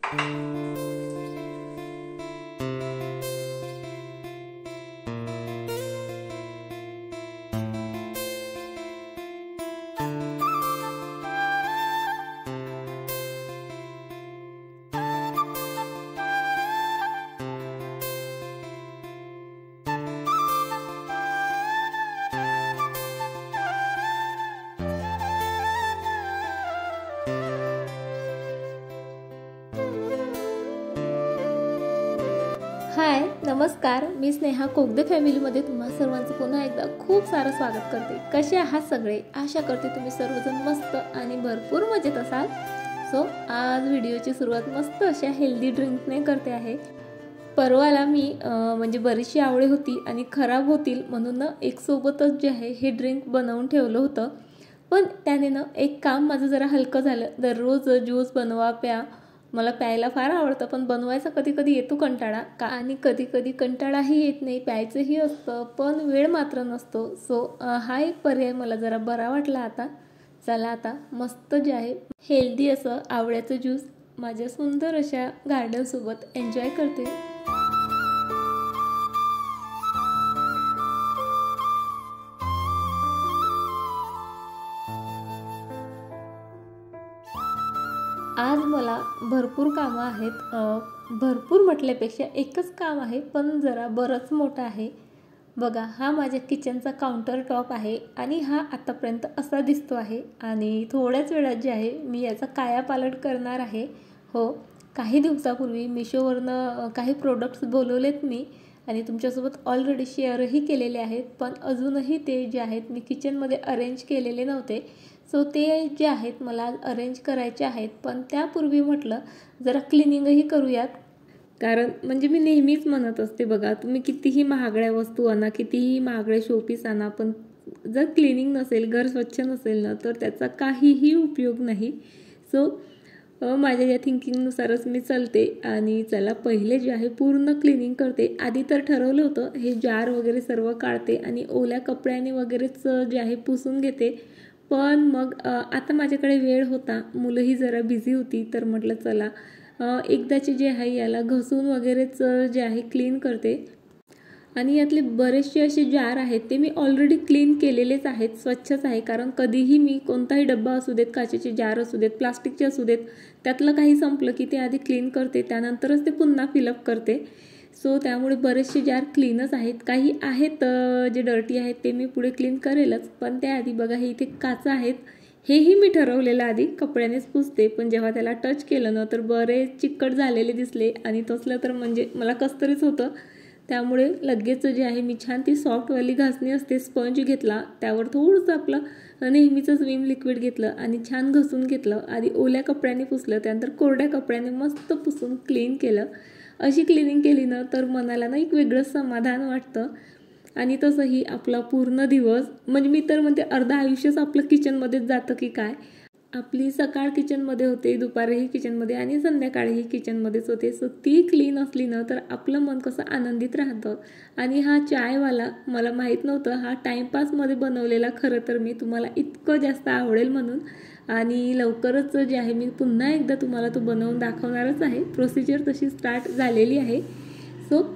हाय नमस्कार, मी स्नेहा कोगदे फॅमिलीमध्ये तुम्हा सर्वांचं पुन्हा एकदा खूप सारं स्वागत करते। कसे आहात सगळे? आशा करते तुम्ही सर्वजण मस्त आणि भरपूर मजेत असाल। सो आज व्हिडिओची सुरुवात मस्त अशा हेल्दी ड्रिंकने करते आहे। परवाला मी म्हणजे बरीचशी आवळे होती आणि खराब होतील म्हणून एक सोबतच जे आहे हे ड्रिंक बनवून ठेवलं होतं। पण त्याने एक काम माझं जरा हलकं झालं। दररोज ज्यूस बनवा प्या, मला प्यायला फार आवडतं, पण बनवायचा कधी कधी येतो कंटाळा का, आणि कधी कधी कंटाळाही येत नाही, प्यायचंही असतं पण वेळ मात्र नसतो। सो हा एक पर्याय मला जरा बरा वाटला आता। चला आता मस्त जे आहे हेल्दी असं आवळ्याचं ज्यूस माझ्या सुंदर अशा गार्डन सोबत एन्जॉय करते। आज मला भरपूर कामं आहेत। भरपूर म्हटल्यापेक्षा एकच काम आहे, पण जरा बरंच मोठं आहे। बघा, हा माझ्या किचनचा काउंटर टॉप आहे आणि हा आतापर्यंत असा दिसतो आहे आणि थोड्याच वेळात जे आहे मी याचा कायापालट करणार आहे। हो, काही दिवसापूर्वी मिशोवरनं काही प्रोडक्ट्स बोलवलेत मी आणि तुमच्यासोबत ऑलरेडी शेअरही केलेले आहेत, पण अजूनही ते जे आहेत मी किचनमध्ये अरेंज केलेले नव्हते। सो ते जे आहेत मला अरेंज करायचे आहेत, पण त्यापूर्वी म्हटलं जरा क्लिनिंगही करूयात। कारण म्हणजे मी नेहमीच म्हणत असते बघा, तुम्ही कितीही महागड्या वस्तू आणा, कितीही महागडे शोपीस आणा, पण जर क्लिनिंग नसेल, घर स्वच्छ नसेल ना, तर त्याचा काहीही उपयोग नाही। सो माझ्या या थिंकिंगनुसारच मी चालते आणि चला पहिले जे आहे पूर्ण क्लिनिंग करते। आधी तर ठरवलं होतं हे जार वगैरे सर्व काढते आणि ओल्या कपड्याने वगैरेच जे आहे पुसून घेते, पण मग आता माझ्याकडे वेळ होता, मुलंही जरा बिझी होती, तर म्हटलं चला एकदाचे जे आहे याला घसून वगैरेच जे आहे क्लीन करते। आणि यातले बरेचसे असे जार आहेत ते मी ऑलरेडी क्लीन केलेलेच आहेत, स्वच्छच आहे। कारण कधीही मी कोणताही डब्बा असू देत, काचेचे जार असू देत, प्लास्टिकचे असू देत, त्यातलं काही संपलं की ते आधी क्लीन करते, त्यानंतरच ते पुन्हा फिलअप करते। सो त्यामुळे बरेचसे जार क्लीनच आहेत। काही आहेत जे डर्टी आहेत ते मी पुढे क्लीन करेलच, पण त्याआधी बघा हे इथे काचा आहेत, हेही मी ठरवलेलं आधी कपड्यानेच पुसते, पण जेव्हा त्याला टच केलं ना तर बरेच चिकट झालेले दिसले आणि तसलं तर म्हणजे मला कसतरीच होतं। त्यामुळे लगेच जे आहे मी छान ती सॉफ्टवाली घासणी असते, स्पंज घेतला, त्यावर थोडंसं आपलं नेहमीचं विम लिक्विड घेतलं आणि छान घसून घेतलं। आधी ओल्या कपड्याने पुसलं, त्यानंतर कोरड्या कपड्याने मस्त पुसून क्लीन केलं। अशी क्लिनिंग केली ना तर मनाला एक वेगळंच समाधान वाटतं। आणि तसंही आपला पूर्ण दिवस म्हणजे मी तर म्हणते अर्ध आयुष्यच आपलं किचनमध्येच जातं की काय। आपली सकाळ किचनमध्ये होते, दुपारही किचनमध्ये आणि संध्याकाळीही किचनमध्येच होते। सो ती क्लीन असली ना तर आपलं मन कसं आनंदित राहतं। आणि हा चायवाला मला माहीत नव्हतं, हा टाईमपासमध्ये बनवलेला खरं तर मी तुम्हाला इतकं जास्त आवडेल म्हणून, आणि लवकरच जे आहे मी पुन्हा एकदा तुम्हाला तो बनवून दाखवणारच आहे। प्रोसिजर तशी स्टार्ट झालेली आहे। सो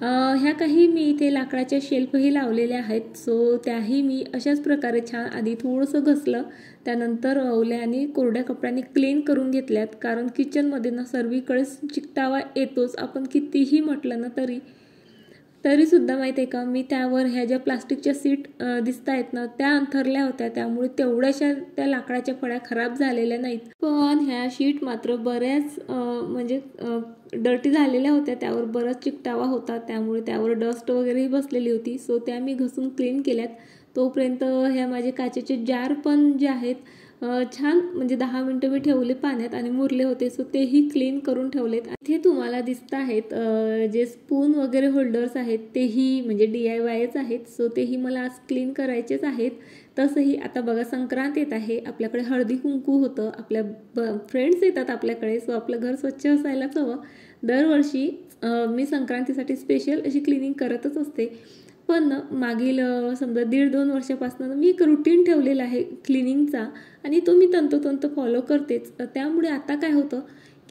ह्या काही मी इथे लाकडाच्या शेल्फही लावलेल्या आहेत। सो त्याही मी अशाच प्रकारे छान आधी थोडंसं घसलं, त्यानंतर ओल्या आणि कोरड्या कपड्यांनी क्लीन करून घेतल्यात। कारण किचनमध्ये ना सर्वीकडे चिकटावा येतोच, आपण कितीही म्हटलं ना तरी सुद्धा माहिती आहे का, मी त्यावर ह्या ज्या प्लास्टिकच्या सीट दिसत आहेत ना त्या अंथरल्या होत्या, त्यामुळे तेवढ्याशा त्या लाकडाच्या फळ्या खराब झालेल्या नाहीत, पण ह्या शीट मात्र बऱ्याच म्हणजे डर्टी झालेल्या होत्या, त्यावर बराच चिकटावा होता, त्यामुळे त्यावर डस्ट वगैरेही बसलेली होती। सो त्या मी घसून क्लीन केल्यात। तोपर्यंत ह्या माझे काचेचे जार पण जे आहेत छान म्हणजे 10 मिनिटं मी ठेवले पाण्यात आणि मुरले होते। सो तेही क्लीन करून ठेवलेत। इथे तुम्हाला दिसत आहेत जे स्पून वगैरे होल्डर्स आहेत तेही म्हणजे DIYच आहेत। सो तेही मला आज क्लीन करायचेच आहेत। तसंही आता बघा संक्रांत येत आहे, आपल्याकडे हळदी कुंकू होतं, आपल्या फ्रेंड्स येतात आपल्याकडे, सो आपलं घर स्वच्छ असायलाच हवं। दरवर्षी मी संक्रांतीसाठी स्पेशल अशी क्लिनिंग करतच असते, पण मागील समजा 1.5-2 वर्षापासून मी एक रुटीन ठेवलेला आहे क्लिनिंगचा आणि तो मी तंतोतंत फॉलो करतेच। त्यामुळे आता काय होतं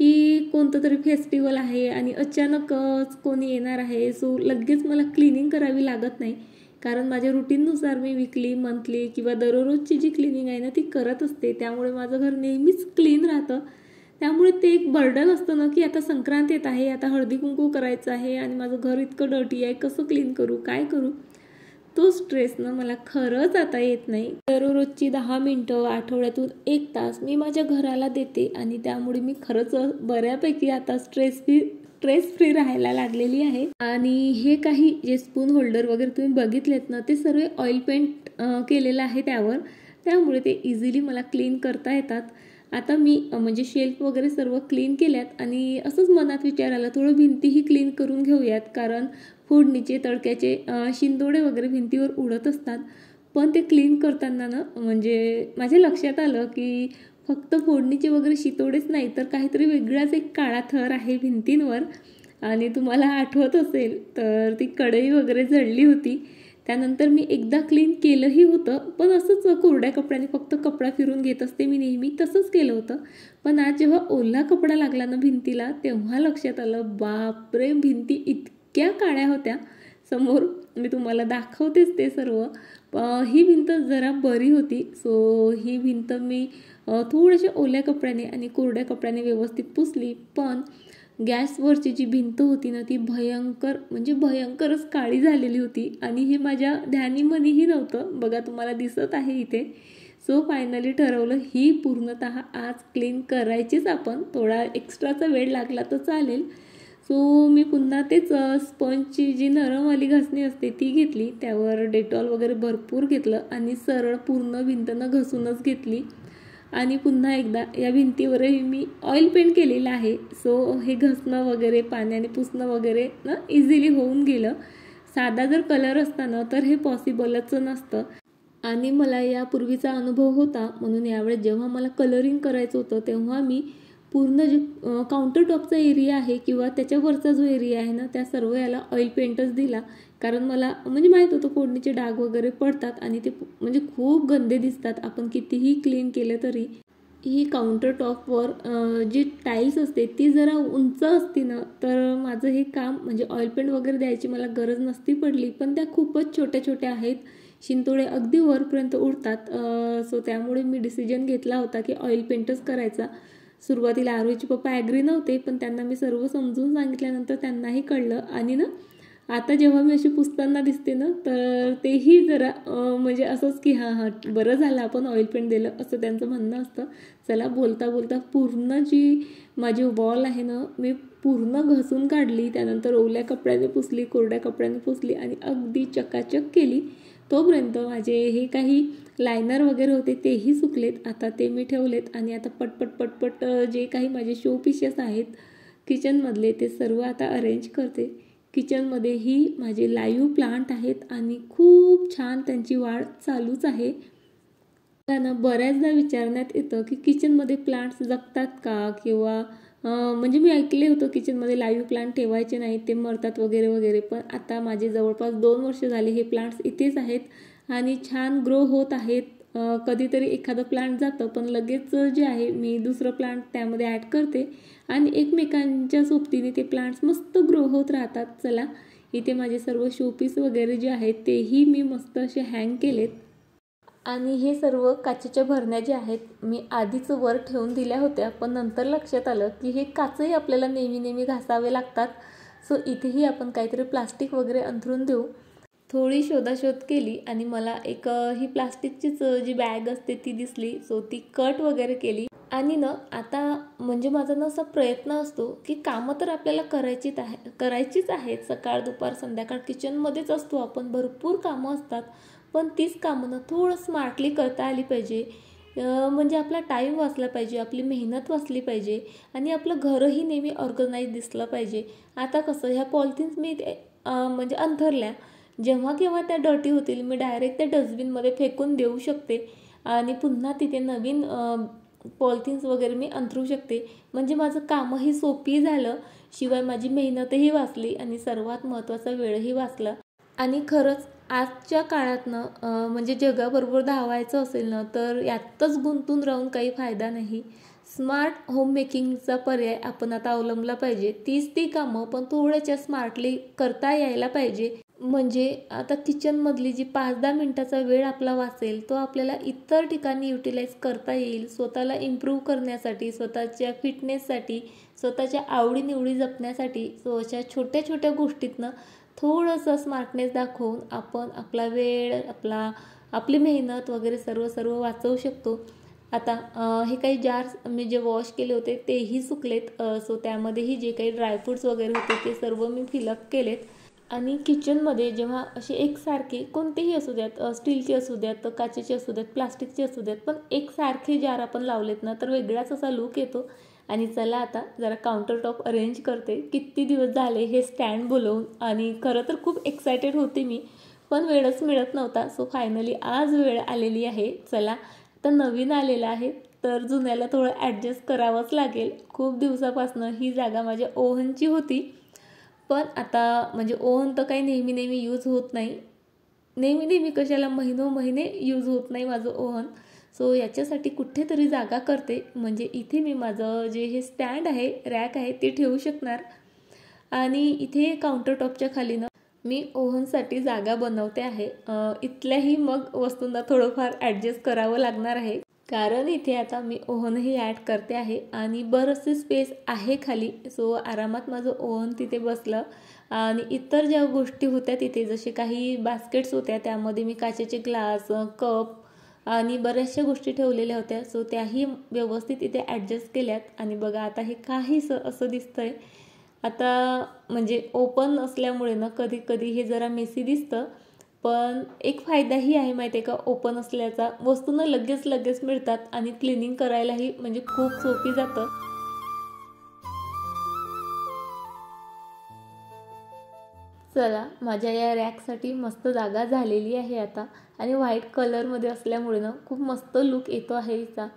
की कोणतं तरी फेस्टिवल आहे आणि अचानकच कोणी येणार आहे, सो लगेच मला क्लिनिंग करावी लागत नाही, कारण माझ्या रुटीननुसार मी वीकली, मंथली किंवा दररोजची जी क्लिनिंग आहे ना ती करत असते. त्यामुळे माझं घर नेहमीच क्लीन राहतं. त्यामुळे ते एक बर्डन असतं ना की आता संक्रांत येत आहे, आता हळदी कुंकू करायचं आहे आणि माझं घर इतकं डर्टी आहे, कसं क्लीन करू, काय करू, तो स्ट्रेस ना मला खरंच आता येत नाही. दररोजची 10 मिनटं, आठवड्यातून 1 तास मी माझ्या घराला देते आणि त्यामुळे मी खरंच बऱ्यापैकी आता स्ट्रेस फ्री राहायला लागलेली आहे. आणि हे काही जे स्पून होल्डर वगैरे तुम्ही बघितलेत ना ते सर्व ऑइल पेंट केलेलं आहे त्यावर, त्यामुळे ते इझिली मला क्लीन करता येतात. आता मी म्हणजे शेल्फ वगैरे सर्व क्लीन केल्यात आणि असंच मनात विचार आला थोडं भिंतीही क्लीन करून घेऊयात, कारण फोडणीचे तडक्याचे शिंदोडे वगैरे भिंतीवर उडत असतात. पण ते क्लीन करताना ना म्हणजे माझ्या लक्षात आलं की फक्त फोडणीचे वगैरे शितोडेच नाही तर काहीतरी वेगळाच एक काळा थर आहे भिंतींवर. आणि तुम्हाला आठवत असेल तर ती कढई वगैरे जळली होती. त्यानंतर मी एकदा क्लीन केलंही होतं, पण असंच कोरड्या कपड्याने फक्त कपडा फिरून घेत असते मी नेहमी, तसंच केलं होतं. पण आज जेव्हा ओला कपडा लागला ना भिंतीला तेव्हा लक्षात आलं, बापरे, भिंती इतक्या काळ्या होत्या. समोर मी तुम्हाला दाखवतेच ते सर्व. ही भिंत जरा बरी होती, सो ही भिंत मी थोड्याशा ओल्या कपड्याने आणि कोरड्या कपड्याने व्यवस्थित पुसली. पण गॅसवरची जी भिंत होती ना ती भयंकर म्हणजे भयंकरच काळी झालेली होती आणि हे माझ्या ध्यानीमनीही नव्हतं. बघा तुम्हाला दिसत आहे इथे. सो फायनली ठरवलं ही पूर्णतः आज क्लीन करायचीच आपण. थोडा एक्स्ट्राचा वेळ लागला तर चालेल. सो मी पुन्हा तेच स्पंजची जी नरमवाली घासणी असते ती घेतली, त्यावर डेटॉल वगैरे भरपूर घेतलं आणि सरळ पूर्ण भिंतनं घसूनच घेतली. आणि पुन्हा एकदा या भिंतीवरही मी ऑइल पेंट केलेलं आहे, सो हे घसणं वगैरे पाण्याने पुसणं वगैरे ना इझिली होऊन गेलं. साधा जर कलर असता ना तर हे पॉसिबलच नसतं. आणि मला यापूर्वीचा अनुभव होता, म्हणून यावेळेस जेव्हा मला कलरिंग करायचं होतं तेव्हा मी पूर्ण जे काउंटरटॉपचा एरिया आहे किंवा त्याच्यावरचा जो एरिया आहे ना त्या सर्व याला ऑइल पेंटच दिला, कारण मला म्हणजे माहीत होतं फोडणीचे डाग वगैरे पडतात आणि ते म्हणजे खूप गंदे दिसतात आपण कितीही क्लीन केलं तरी. ही काउंटरटॉपवर जी टाईल्स असते ती जरा उंच असती ना तर माझं हे काम म्हणजे ऑइल पेंट वगैरे द्यायची मला गरज नसती पडली. पण त्या खूपच छोट्या छोट्या आहेत, शिंतोडे अगदी वरपर्यंत उडतात. सो त्यामुळे मी डिसिजन घेतला होता की ऑइल पेंटच करायचा. सुरुवातीला आरोहीचे पप्पा ॲग्री नव्हते, पण त्यांना मी सर्व समजून सांगितल्यानंतर त्यांनाही कळलं. आणि ना आता जेव्हा मी अशी पुसताना दिसते ना तर तेही जरा म्हणजे असंच की हां बरं झालं आपण ऑइल पेंट दिलं असं त्यांचं म्हणणं असतं. चला बोलता बोलता पूर्ण जी माझी वॉल आहे ना मी पूर्ण घसून काढली, त्यानंतर ओल्या कपड्याने पुसली, कोरड्या कपड्याने पुसली आणि अगदी चकाचक केली. तोपर्यंत माझे हे काही लायनर वगैरे होते तेही सुकलेत. आता ते मी ठेवलेत आणि आता पटपट जे काही माझे शो पीसेस आहेत किचनमधले ते सर्व आता अरेंज करते. किचनमध्येही माझे लाईव्ह प्लांट आहेत आणि खूप छान त्यांची वाढ चालूच आहे. त्यांना बऱ्याचदा विचारण्यात येतं की किचनमध्ये प्लांट्स जगतात का, किंवा म्हणजे मी ऐकले होतं किचनमध्ये लाईव्ह प्लांट ठेवायचे नाहीत, ते मरतात वगैरे वगैरे. पण आता माझे जवळपास 2 वर्ष झाले हे प्लांट्स इथेच आहेत आणि छान ग्रो होत आहेत. कधीतरी एखादं प्लांट जातं पण लगेच जे आहे मी दुसरं प्लांट त्यामध्ये ॲड करते आणि एकमेकांच्या सोबतीने ते प्लांट्स मस्त ग्रो होत राहतात. चला इथे माझे सर्व शोपीस वगैरे जे आहेत तेही मी मस्त असे हँग केलेत. आणि हे सर्व काचेच्या भरण्या ज्या आहेत मी आधीच वर ठेवून दिल्या होत्या, पण नंतर लक्षात आलं की हे काचही आपल्याला नेहमी घासावे लागतात. सो इथेही आपण काहीतरी प्लास्टिक वगैरे अंथरून देऊ. थोडी शोधाशोध केली आणि मला एक ही प्लास्टिकचीच जी बॅग असते ती दिसली, सो ती कट वगैरे केली. आणि ना आता म्हणजे माझा ना असा प्रयत्न असतो की कामं तर आपल्याला करायचीच आहेत, सकाळ दुपार संध्याकाळ किचनमध्येच असतो आपण, भरपूर कामं असतात. पण तीच कामं ना थोडं स्मार्टली करता आली पाहिजे, म्हणजे आपला टाईम वाचला पाहिजे, आपली मेहनत वाचली पाहिजे आणि आपलं घरही नेहमी ऑर्गनाईज दिसलं पाहिजे. आता कसं ह्या पॉलिथिन्स मी म्हणजे अंथरल्या, जेव्हा केव्हा त्या डर्टी होतील मी डायरेक्ट त्या डस्टबिनमध्ये फेकून देऊ शकते आणि पुन्हा तिथे नवीन पॉलिथिन्स वगैरे मी अंथरू शकते. म्हणजे माझं कामही सोपी झालं, शिवाय माझी मेहनतही वाचली आणि सर्वात महत्त्वाचा वेळही वाचला. आणि खरंच आजच्या काळातनं म्हणजे जगाबरोबर धावायचं असेल ना तर यातच गुंतून राहून काही फायदा नाही. स्मार्ट होम मेकिंगचा पर्याय आपण आता अवलंबला पाहिजे. तीच ती कामं पण थोड्याशा स्मार्टली करता यायला पाहिजे. म्हणजे आता किचनमधली जी 5-10 मिनिटाचा वेळ आपला वाचेल तो आपल्याला इतर ठिकाणी युटिलाइज करता येईल. स्वतःला इम्प्रूव्ह करण्यासाठी, स्वतःच्या फिटनेससाठी, स्वतःच्या आवडीनिवडी जपण्यासाठी. सो अशा छोट्या छोट्या गोष्टीतनं थोडंसं स्मार्टनेस दाखवून आपण आपला वेळ, आपली मेहनत वगैरे सर्व वाचवू शकतो. आता हे काही जार्स मी जे वॉश केले होते तेही सुकलेत. सो त्यामध्येही जे काही ड्रायफ्रूट्स वगैरे होते ते सर्व मी फिलअप केलेत. आणि किचनमध्ये जेव्हा असे एकसारखे कोणतेही असू द्यात, स्टीलचे असू द्यात, काचेचे असू द्यात, प्लास्टिकचे असू द्यात, पण एकसारखे जार आपण लावलेत ना तर वेगळाच असा लूक येतो. आणि चला आता जरा काउंटर टॉप अरेंज करते. किती दिवस झाले हे स्टँड बोलवून, आणि खरं तर खूप एक्सायटेड होते मी, पण वेळच मिळत नव्हता. सो फायनली आज वेळ आलेली आहे. चला आता नवीन आलेलं आहे तर जुन्याला थोडं ॲडजस्ट करावंच लागेल. खूप दिवसापासून ही जागा माझ्या ओव्हनची होती, पण आता म्हणजे ओव्हन तर काही नेहमी यूज होत नाही. नेहमी कशाला महिने यूज होत नाही माझं ओव्हन. सो याच्यासाठी कुठेतरी जागा करते, म्हणजे इथे मी माझं जे हे स्टँड आहे, रॅक आहे ते ठेवू शकणार. आणि इथे काउंटर टॉपच्या खाली ना मी ओव्हनसाठी जागा बनवते आहे. इथल्याही मग वस्तूंना थोडंफार ॲडजस्ट करावं लागणार आहे, कारण इथे आता मी ओव्हनही ॲड करते आहे आणि बरंचसे स्पेस आहे खाली. सो आरामात माझं ओव्हन तिथे बसलं. आणि इतर ज्या गोष्टी होत्या तिथे, जसे काही बास्केट्स होत्या त्यामध्ये मी काचेचे ग्लास, कप आणि बऱ्याचशा गोष्टी ठेवलेल्या होत्या. सो त्याही व्यवस्थित इथे ॲडजस्ट केल्यात. आणि बघा आता हे काहीसं असं दिसतंय. आता म्हणजे ओपन असल्यामुळे ना कधी कधी हे जरा मेसी दिसतं, पण एक फायदाही आहे माहिती आहे का ओपन असल्याचा. वस्तूंना लगेच मिळतात आणि क्लिनिंग करायलाही म्हणजे खूप सोपी जातं. चला माझ्या या रॅकसाठी मस्त जागा झालेली आहे आता. आणि व्हाईट कलरमध्ये असल्यामुळे ना खूप मस्त लुक येतो आहे हिचा.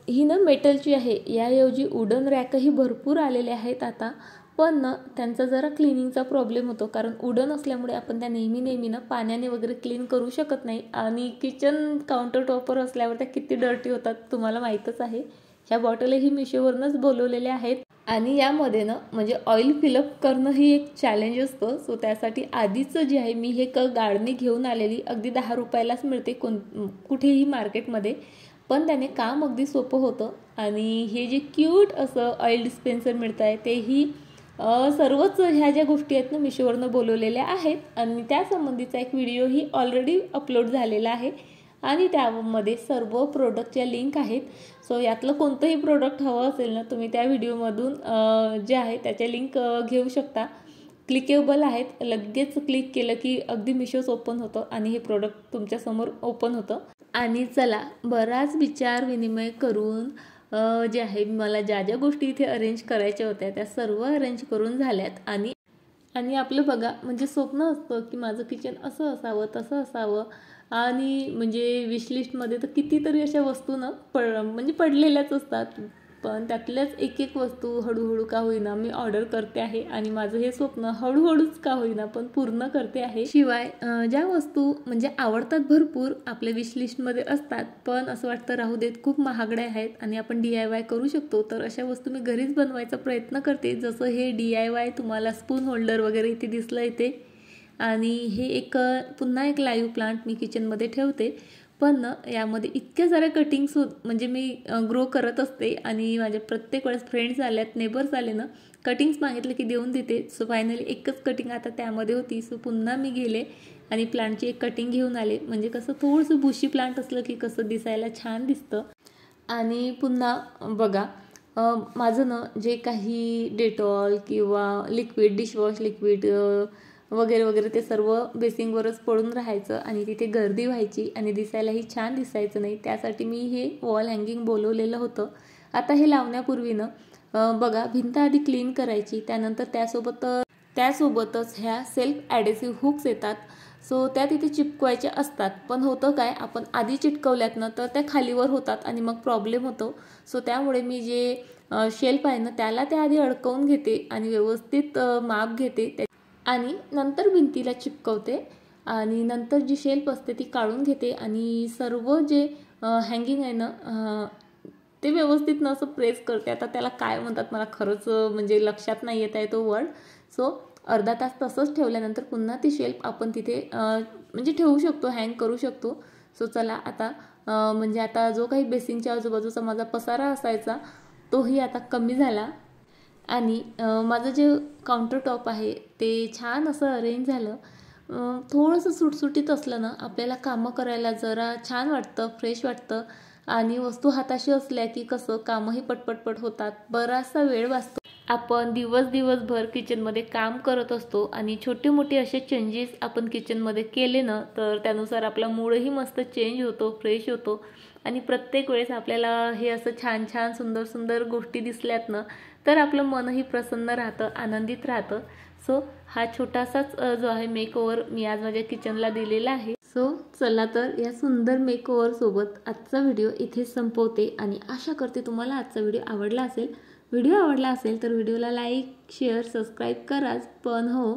ही ना मेटलची आहे, याऐवजी वुडन रॅकही भरपूर आलेले आहेत आता. पण ना त्यांचा जरा क्लिनिंगचा प्रॉब्लेम होतो, कारण वुडन असल्यामुळे आपण त्या नेहमी ना पाण्याने वगैरे क्लीन करू शकत नाही. आणि किचन काउंटर टॉपर असल्यावर त्या किती डर्टी होतात तुम्हाला माहीतच आहे. ह्या बॉटलही मिशोवरूनच बोलवलेल्या आहेत. आणि यामध्ये ना म्हणजे ऑइल फिलअप करणं ही एक चॅलेंज असतं. सो त्यासाठी आधीचं जे आहे मी हे गाडणी घेऊन आलेली, अगदी 10 रुपयालाच मिळते कुठेही मार्केटमध्ये, पण त्याने काम अगदी सोपं होतं. आणि हे जे क्यूट असं ऑइल डिस्पेन्सर मिळतं आहे तेही सर्वच ह्या ज्या गोष्टी आहेत ना मिशोवरनं बोलवलेल्या आहेत. आणि त्यासंबंधीचा एक व्हिडिओही ऑलरेडी अपलोड झालेला आहे आणि त्यामध्ये सर्व प्रोडक्टच्या लिंक आहेत. सो यातलं कोणतंही प्रोडक्ट हवं असेल ना तुम्ही त्या व्हिडिओमधून जे आहे त्याच्या लिंक घेऊ शकता. क्लिकेबल आहेत, लगेच क्लिक केलं की अगदी मिशोच ओपन होतं आणि हे प्रोडक्ट तुमच्यासमोर ओपन होतं. आणि चला बराच विचार विनिमय करून जे आहे मला ज्या गोष्टी इथे अरेंज करायच्या होत्या त्या सर्व अरेंज करून झाल्यात. आणि आपलं बघा म्हणजे स्वप्न असतं की माझं किचन असं असावं, तसं असावं. आणि म्हणजे विशलिस्टमध्ये तर कितीतरी अशा वस्तू ना म्हणजे पडलेल्याच असतात, पण त्यातल्याच एक वस्तू हळूहळू का होईना मी ऑर्डर करते आहे. आणि माझं हे स्वप्न हळूहळूच का होईना पण पूर्ण करते आहे. शिवाय ज्या वस्तू म्हणजे आवडतात भरपूर आपल्या विशलिस्टमध्ये असतात, पण असं वाटतं राहू देत, खूप महागड्या आहेत आणि आपण DIY करू शकतो, तर अशा वस्तू मी घरीच बनवायचा प्रयत्न करते. जसं हे DIY तुम्हाला स्पून होल्डर वगैरे इथे दिसलं इथे. आणि हे पुन्हा एक लाईव्ह प्लांट मी किचनमध्ये ठेवते. पण ना यामध्ये इतक्या साऱ्या कटिंग्स म्हणजे मी ग्रो करत असते. आणि माझ्या प्रत्येक वेळेस फ्रेंड्स आल्यात, नेबर्स आले ना, कटिंग्स मागितले की देऊन देते. सो फायनली एकच कटिंग आता त्यामध्ये होती. सो पुन्हा मी गेले आणि प्लांटची एक कटिंग घेऊन आले. म्हणजे कसं थोडंसं बुशी प्लांट असलं की कसं दिसायला छान दिसतं. आणि पुन्हा बघा माझं ना जे काही डेटॉल किंवा लिक्विड, डिशवॉश लिक्विड वगैरे ते सर्व बेसिंगवरच पडून राहायचं आणि तिथे गर्दी व्हायची आणि दिसायलाही छान दिसायचं नाही. त्यासाठी मी हे वॉल हँगिंग बोलवलेलं होतं. आता हे लावण्यापूर्वी ना बघा भिंत आधी क्लीन करायची, त्यानंतर त्यासोबतच ह्या सेल्फ ॲडेसिव्ह हुक्स येतात. सो त्या तिथे चिपकवायच्या असतात. पण होतं काय, आपण आधी चिटकवल्यात ना तर त्या खालीवर होतात आणि मग प्रॉब्लेम होतो. सो त्यामुळे मी जे शेल्फ आहे ना त्याला त्या आधी अडकवून घेते आणि व्यवस्थित माप घेते आणि नंतर भिंतीला चिपकवते. आणि नंतर जी शेल्फ असते ती काढून घेते आणि सर्व जे हँगिंग आहे ना ते व्यवस्थित न असं प्रेस करते. आता त्याला काय म्हणतात मला खरंच म्हणजे लक्षात नाही येत आहे तो वर्ड. सो अर्धा तास तसंच ठेवल्यानंतर पुन्हा ती शेल्फ आपण तिथे म्हणजे ठेवू शकतो, हँग करू शकतो. सो चला आता म्हणजे आता जो काही बेसिनच्या आजूबाजूचा माझा पसारा असायचा तोही आता कमी झाला आणि माझं जे काउंटर टॉप आहे ते छान असं अरेंज झालं. थोडंसं सुटसुटीत असलं ना आपल्याला कामं करायला जरा छान वाटतं, फ्रेश वाटतं आणि वस्तू हाताशी असल्या की कसं कामंही पटपटपट होतात, बराचसा वेळ वाचतो. आपण दिवसभर किचनमध्ये काम करत असतो आणि छोटे मोठे असे चेंजेस आपण किचनमध्ये केले ना तर त्यानुसार आपला मूडही मस्त चेंज होतो, फ्रेश होतो आणि प्रत्येक वेळेस आपल्याला हे असं छान छान सुंदर सुंदर गोष्टी दिसल्यात ना तर आपलं मनही प्रसन्न राहतं, आनंदित राहतं. सो हा छोटासाच जो आहे मेकओव्हर मी आज माझ्या किचनला दिलेला आहे. सो चला तर या सुंदर मेकओव्हर सोबत आजचा व्हिडिओ इथेच संपवते आणि आशा करते तुम्हाला आजचा व्हिडिओ आवडला असेल. व्हिडिओ आवडला असेल तर व्हिडिओला लाईक, शेअर, सबस्क्राईब कराच. पण हो,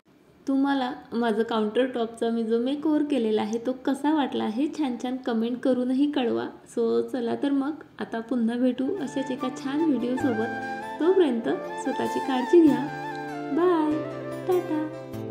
तुम्हाला माझं काउंटर टॉपचा मी जो मेकओव्हर केलेला आहे तो कसा वाटला हे छान छान कमेंट करूनही कळवा. सो चला तर मग आता पुन्हा भेटू अशाच एका छान व्हिडिओसोबत. तोपर्यंत स्वतःची काळजी घ्या. बाय, टाटा.